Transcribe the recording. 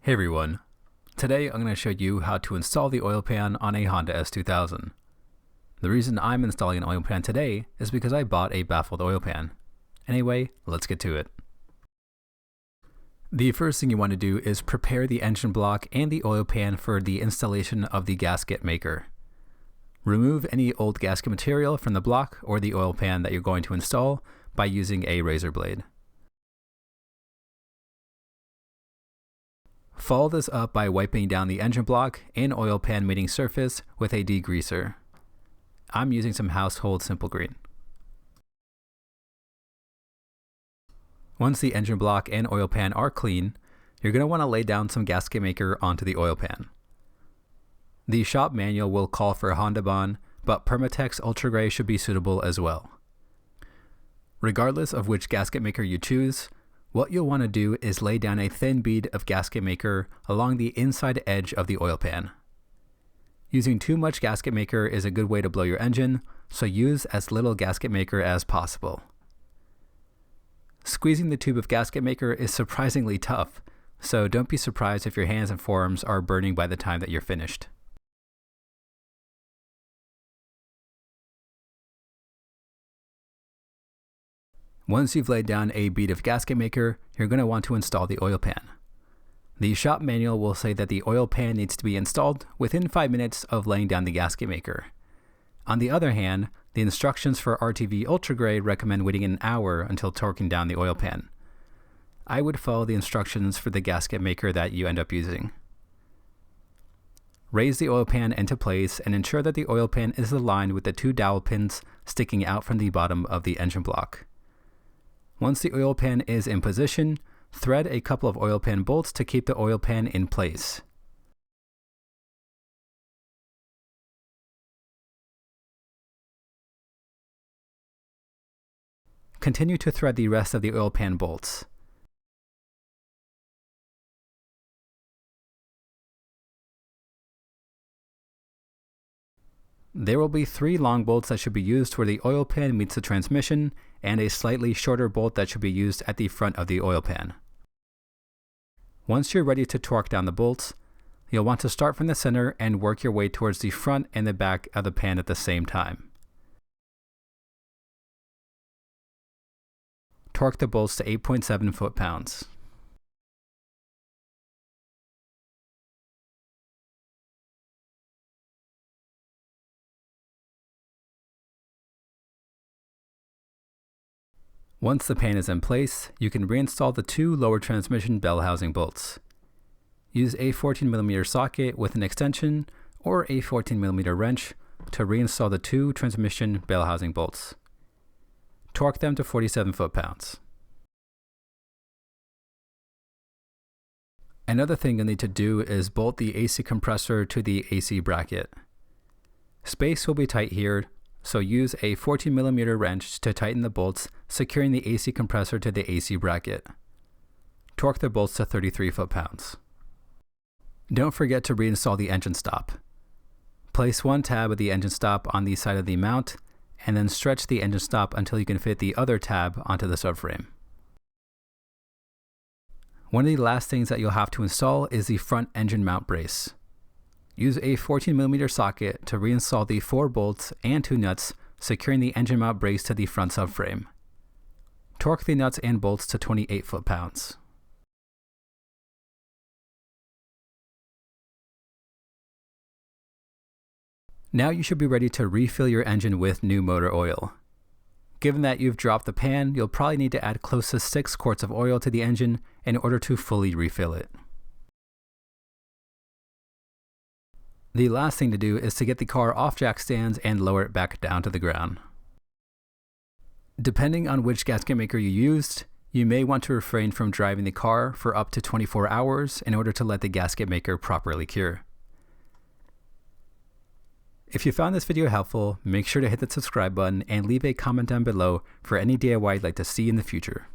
Hey everyone, today I'm going to show you how to install the oil pan on a Honda S2000. The reason I'm installing an oil pan today is because I bought a baffled oil pan. Anyway, let's get to it. The first thing you want to do is prepare the engine block and the oil pan for the installation of the gasket maker. Remove any old gasket material from the block or the oil pan that you're going to install by using a razor blade. Follow this up by wiping down the engine block and oil pan mating surface with a degreaser. I'm using some Household Simple Green. Once the engine block and oil pan are clean, you're going to want to lay down some gasket maker onto the oil pan. The shop manual will call for a Honda bond, but Permatex Ultra Gray should be suitable as well. Regardless of which gasket maker you choose, what you'll want to do is lay down a thin bead of gasket maker along the inside edge of the oil pan. Using too much gasket maker is a good way to blow your engine, so use as little gasket maker as possible. Squeezing the tube of gasket maker is surprisingly tough, so don't be surprised if your hands and forearms are burning by the time that you're finished. Once you've laid down a bead of gasket maker, you're going to want to install the oil pan. The shop manual will say that the oil pan needs to be installed within 5 minutes of laying down the gasket maker. On the other hand, the instructions for RTV Ultra Gray recommend waiting an hour until torquing down the oil pan. I would follow the instructions for the gasket maker that you end up using. Raise the oil pan into place and ensure that the oil pan is aligned with the 2 dowel pins sticking out from the bottom of the engine block. Once the oil pan is in position, thread a couple of oil pan bolts to keep the oil pan in place. Continue to thread the rest of the oil pan bolts. There will be 3 long bolts that should be used where the oil pan meets the transmission, and a slightly shorter bolt that should be used at the front of the oil pan. Once you're ready to torque down the bolts, you'll want to start from the center and work your way towards the front and the back of the pan at the same time. Torque the bolts to 8.7 foot-pounds. Once the pan is in place, you can reinstall the 2 lower transmission bell housing bolts. Use a 14mm socket with an extension or a 14mm wrench to reinstall the 2 transmission bell housing bolts. Torque them to 47 foot-pounds. Another thing you'll need to do is bolt the AC compressor to the AC bracket. Space will be tight here, so use a 14mm wrench to tighten the bolts, securing the AC compressor to the AC bracket. Torque the bolts to 33 foot-pounds. Don't forget to reinstall the engine stop. Place 1 tab of the engine stop on the side of the mount, and then stretch the engine stop until you can fit the other tab onto the subframe. One of the last things that you'll have to install is the front engine mount brace. Use a 14mm socket to reinstall the 4 bolts and 2 nuts, securing the engine mount brace to the front subframe. Torque the nuts and bolts to 28 foot-pounds. Now you should be ready to refill your engine with new motor oil. Given that you've dropped the pan, you'll probably need to add close to 6 quarts of oil to the engine in order to fully refill it. The last thing to do is to get the car off jack stands and lower it back down to the ground. Depending on which gasket maker you used, you may want to refrain from driving the car for up to 24 hours in order to let the gasket maker properly cure. If you found this video helpful, make sure to hit the subscribe button and leave a comment down below for any DIY you'd like to see in the future.